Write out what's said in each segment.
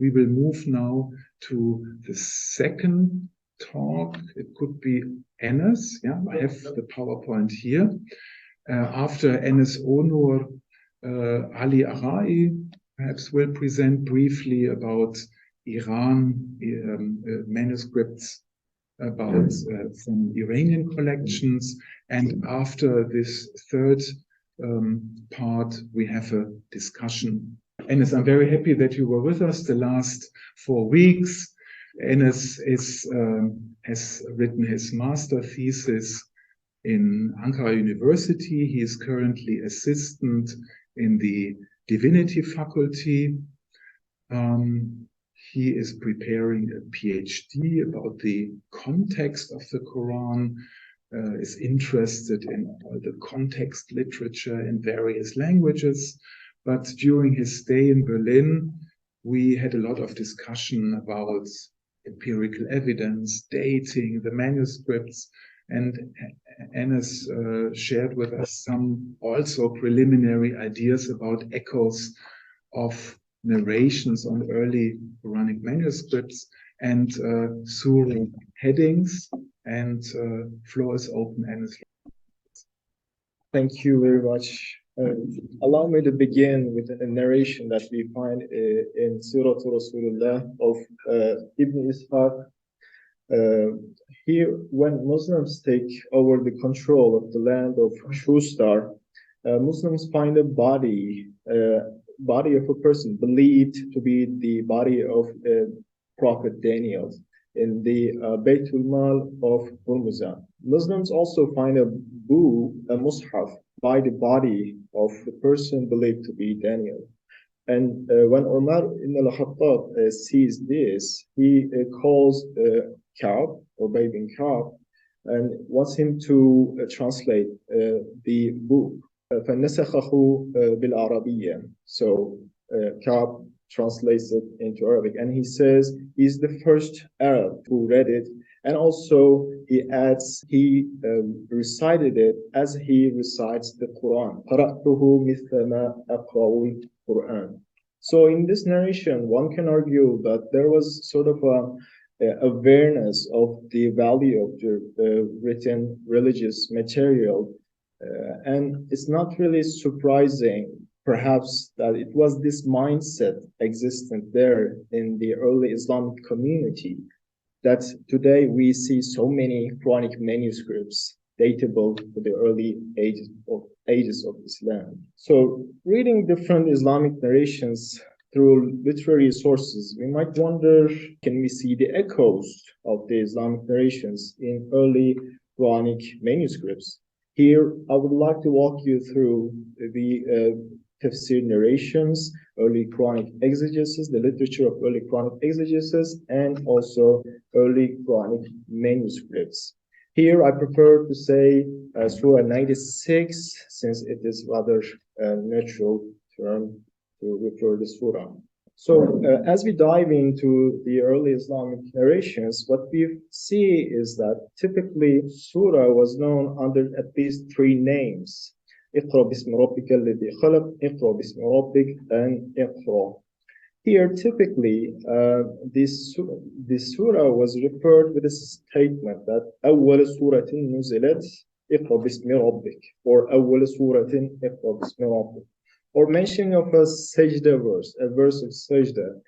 we will move now to the second talk. It could be Enes. Yeah, I have the PowerPoint here. After Enes Onur, Ali Arai perhaps will present briefly about Iran, manuscripts about some Iranian collections. And after this third part, we have a discussion. Enes, I'm very happy that you were with us the last 4 weeks. Enes has written his master thesis in Ankara University. He is currently assistant in the divinity faculty. He is preparing a PhD about the context of the Quran, is interested in all the context literature in various languages. But during his stay in Berlin, we had a lot of discussion about empirical evidence, dating the manuscripts, and Enes shared with us some also preliminary ideas about echoes of narrations on early Quranic manuscripts and surah headings. And floor is open, Enes. Thank you very much. Allow me to begin with a narration that we find in Surah Rasulullah of Ibn Ishaq. Here, when Muslims take over the control of the land of Shustar, Muslims find a body of a person believed to be the body of Prophet Daniel in the Baytul Mal of Hormuzan. Muslims also find a mushaf, by the body of the person believed to be Daniel. And when Umar ibn al-Khattab sees this, he calls Ka'b, or Ibn Ka'b, and wants him to translate the book. فَنَسَخَهُ بِالْعَرَبِيَّةِ. So Ka'b translates it into Arabic, and he says he's the first Arab who read it. And also he adds, he recited it as he recites the Quran. قَرَأْتُهُ مِثْلَ مَا أَقْرَأُ الْقُرْآنِ. So in this narration, one can argue that there was sort of a awareness of the value of the written religious material. And it's not really surprising, perhaps, that it was this mindset existent there in the early Islamic community, that today we see so many Quranic manuscripts datable to the early ages of Islam. So reading different Islamic narrations through literary sources, we might wonder, can we see the echoes of the Islamic narrations in early Quranic manuscripts? Here, I would like to walk you through the Tafsir narrations, early Quranic exegesis, the literature of early Quranic exegesis, and also early Quranic manuscripts. Here, I prefer to say Surah 96, since it is rather a natural term to refer to Surah. So, as we dive into the early Islamic narrations, what we see is that typically Surah was known under at least 3 names. اقرأ باسم ربك الذي خلق, اقرأ باسم ربك, and اقرأ. Here, typically, this surah was referred with a statement that أول سورة نزلت اقرأ باسم ربك, or أول سورة اقرأ باسم ربك, or mentioning of a sajda verse, a verse of sajda,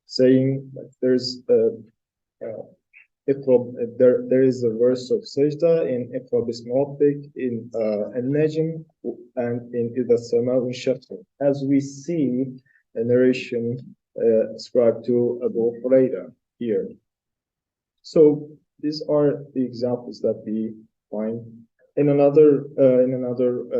saying that there's there is a verse of sajda in Iqraʼ bismi rabbik, in al-Najm, and in Idha Sama'u Shaqqat, as we see a narration ascribed to Abu Hurairah here. So these are the examples that we find. In another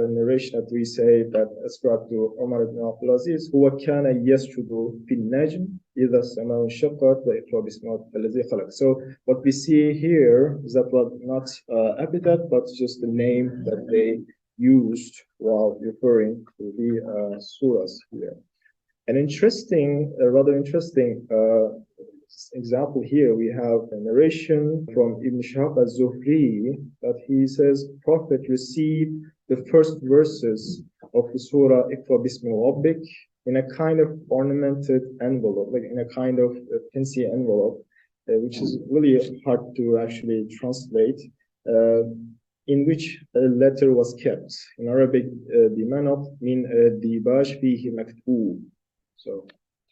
narration that we say that ascribed to Umar ibn Abdul Aziz, huwa kana yasjudu fil najm idha as-sama'u shaqqat wa iqra bismi rabbikal ladzi khalaq. So what we see here is that was not epithet, but just the name that they used while referring to the surahs here. An interesting, rather interesting example here, we have a narration from Ibn Shihab al-Zuhri that he says Prophet received the first verses of the surah Iqra bismi rabbik in a kind of ornamented envelope, like in a kind of fancy envelope, which is really hard to actually translate, in which a letter was kept. In Arabic, the manat mean dibash fihi maktub. So,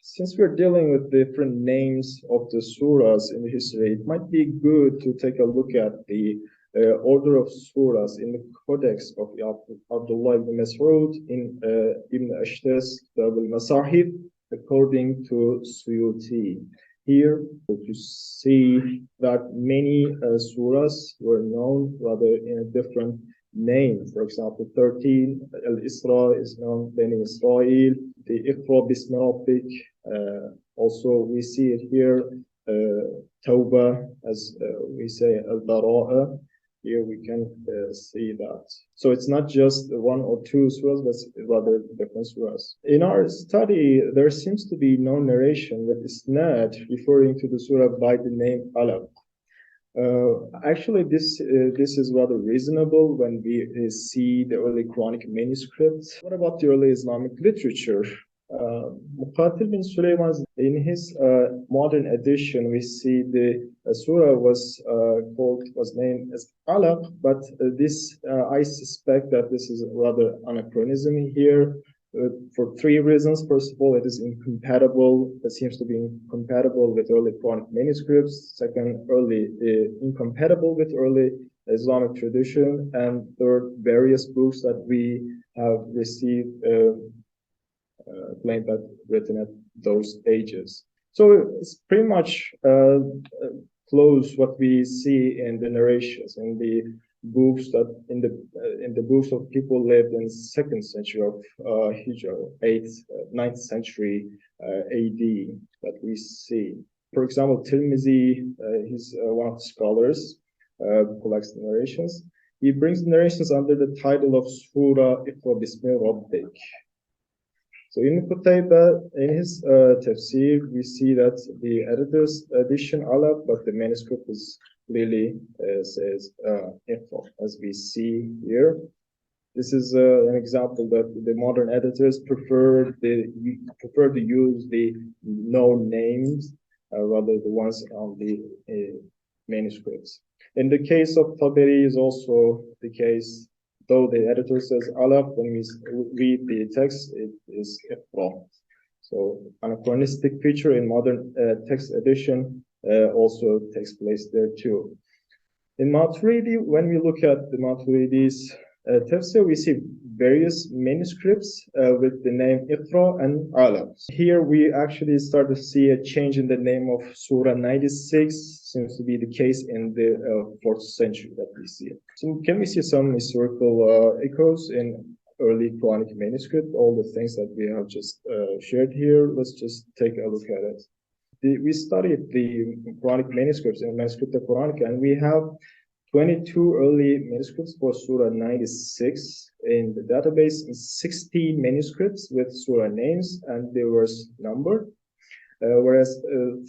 since we're dealing with different names of the surahs in the history, it might be good to take a look at the order of surahs in the Codex of Abdullah ibn Masʿūd in Ibn Ashtas al-Masahib, according to Suyuti. Here, you see that many surahs were known rather in a different name. For example, 13, al-Isra is known Bani Israel, the Iqraʼ bismi rabbik. Also, we see it here, Tawbah, as we say, al-Barā'a. Here we can see that. So it's not just one or two surahs, but rather different surahs. In our study, there seems to be no narration with isnad referring to the surah by the name al-Alaq. Actually, this is rather reasonable when we see the early Quranic manuscripts. What about the early Islamic literature? Muqātil bin Suleymān, in his modern edition, we see the surah was named as al-Alaq, but I suspect that this is rather anachronism here for three reasons. First of all, it is incompatible. It seems to be incompatible with early Quranic manuscripts. Second, incompatible with early Islamic tradition, and third, various books that we have received claim that written at those ages. So it's pretty much close what we see in the narrations, in the books that in the books of people lived in 2nd century of Hijrah, 8th, 9th century AD that we see. For example, Tirmizi, he's one of the scholars, collects the narrations. He brings the narrations under the title of Surah Iqraʼ bismi rabbik. So in Qutayba, in his tafsir, we see that the editor's edition al-Alaq, but the manuscript is clearly says Iqraʼ, as we see here. This is an example that the modern editors prefer to use the known names rather the ones on the manuscripts. In the case of Tabari is also the case. Though the editor says al-Alaq, when we read the text, it is Iqraʼ. So anachronistic feature in modern text edition also takes place there too. In Maturidi, when we look at the Maturidi's tafsir, we see various manuscripts with the name Iqraʼ and al-Alaq. Here we actually start to see a change in the name of Surah 96, seems to be the case in the 4th century that we see it. So can we see some historical echoes in early Quranic manuscript? All the things that we have just shared here, let's just take a look at it. We studied the Quranic manuscripts in Manuscripts Tafsir, and we have 22 early manuscripts for Surah 96 in the database, and 60 manuscripts with Surah names and the verse number, whereas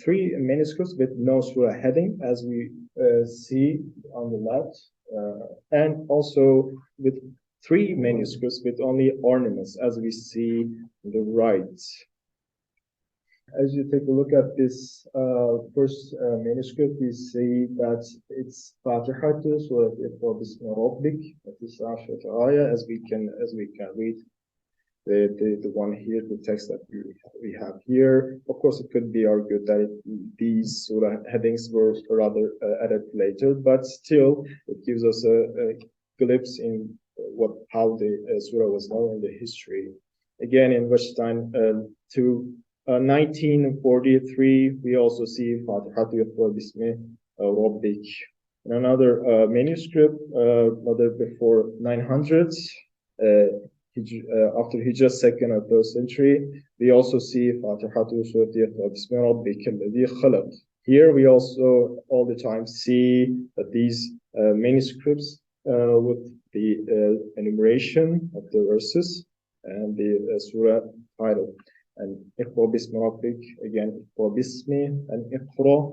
3 manuscripts with no Surah heading, as we see on the left, and also with 3 manuscripts with only ornaments, as we see on the right. As you take a look at this first manuscript, we see that it's Fatiha, Surah Iqraʼ bismi rabbik, that is ayah, as we can read the one here, the text that we have here. Of course, it could be argued that these surah headings were rather added later, but still, it gives us a glimpse in how the surah was known in the history. Again, in Weststein 1943, we also see Fatiha Iqraʼ bismi rabbik. In another manuscript, rather before 900s, after Hijrah 2nd or 3rd century, we also see Fatiha Iqraʼ bismi rabbik alladhi khalaq. Here we also all the time see that these manuscripts with the enumeration of the verses and the surah title. And Iqraʼ bismi rabbik, again, Iqraʼ bismi and Iqraʼ.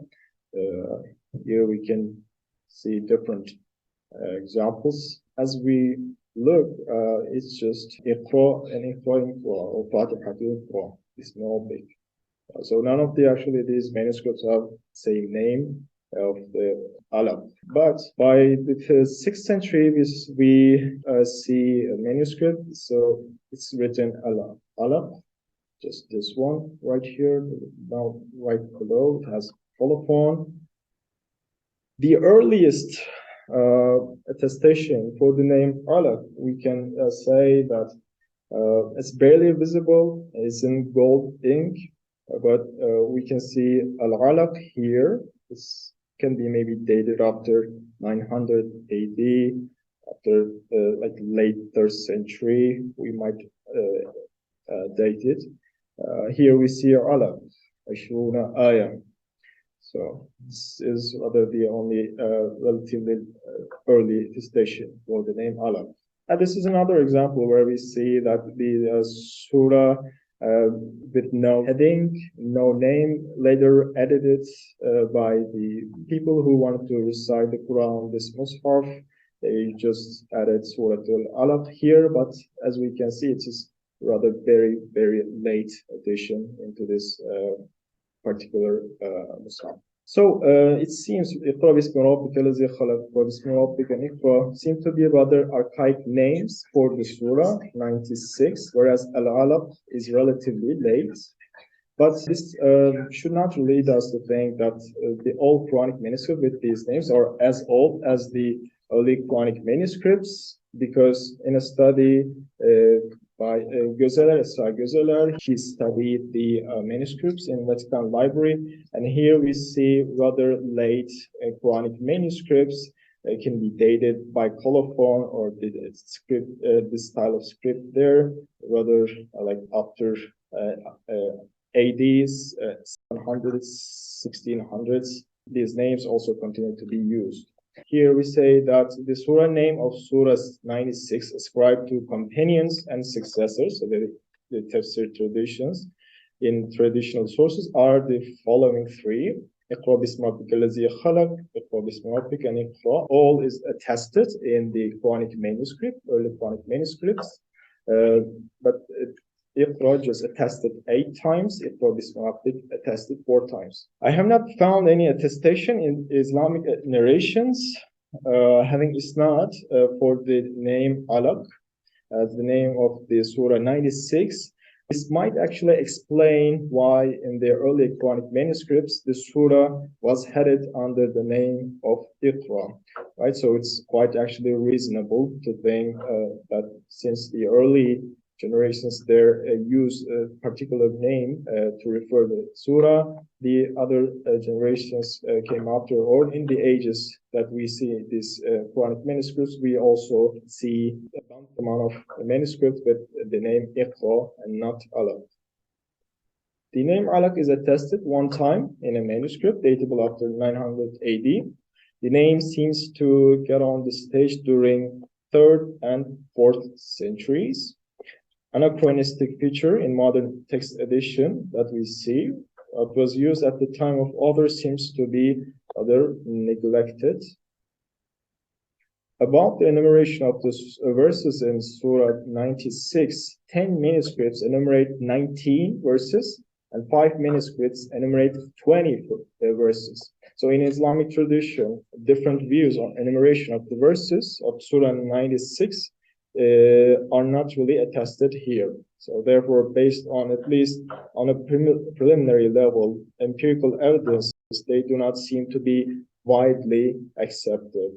Here we can see different examples. As we look, it's just Iqraʼ and Iqraʼ or Fatiha to Iqraʼ. It's not big. So none of these manuscripts have same name of the al-Alaq. But by the 6th century, we see a manuscript. So it's written al-Alaq, just this one right here, now right below. It has colophon. The earliest attestation for the name al-Alaq, we can say that it's barely visible. It's in gold ink, but we can see al-Alaq here. This can be maybe dated after 900 AD, after like late 3rd century. We might date it. Here we see al-Alaq, Ashruna Ayah. So this is rather the only relatively early attestation for the name al-Alaq. And this is another example where we see that the surah with no heading, no name, later edited by the people who wanted to recite the Quran, this Mus'haf. They just added Surah al-Alaq here, but as we can see, it is rather very, very late addition into this particular Mus'haf. So it seems Iqraʼ bismi rabbika allazi khalaq wa bismi rabbika Iqraʼ seem to be rather archaic names for the surah 96, whereas al-Alaq is relatively late. But this should not lead us to think that the old Quranic manuscripts with these names are as old as the early Quranic manuscripts, because in a study by Gözeler, he studied the manuscripts in Vatican Library, and here we see rather late Quranic manuscripts. They can be dated by colophon or the script, the style of script there, rather like after ADs, 700s, 1600s. These names also continue to be used. Here we say that the surah name of Surah 96 ascribed to companions and successors, so the tafsir traditions in traditional sources are the following three. Iqraʼ bismi rabbika allazi khalaq, Iqraʼ bismi rabbika, and Iqraʼ. All is attested in the Quranic manuscript, early Quranic manuscripts. But Iqraʼ just attested 8 times, Iqraʼ bismi rabbika attested 4 times. I have not found any attestation in Islamic narrations having isnad for the name al-Alaq as the name of the Surah 96. This might actually explain why in the early Quranic manuscripts the surah was headed under the name of Iqraʼ, right? So it's quite actually reasonable to think that since the early generations there use a particular name to refer to the surah, the other generations came after, or in the ages that we see these Quranic manuscripts, we also see a amount of manuscripts with the name Iqraʼ and not al-Alaq. The name al-Alaq is attested 1 time in a manuscript datable after 900 AD. The name seems to get on the stage during 3rd and 4th centuries. Anachronistic feature in modern text edition that we see was used at the time of others seems to be rather neglected. About the enumeration of the verses in Surah 96, 10 manuscripts enumerate 19 verses, and 5 manuscripts enumerate 20 verses. So in Islamic tradition, different views on enumeration of the verses of Surah 96 are not really attested here. So therefore, based on at least on a preliminary level, empirical evidence, they do not seem to be widely accepted.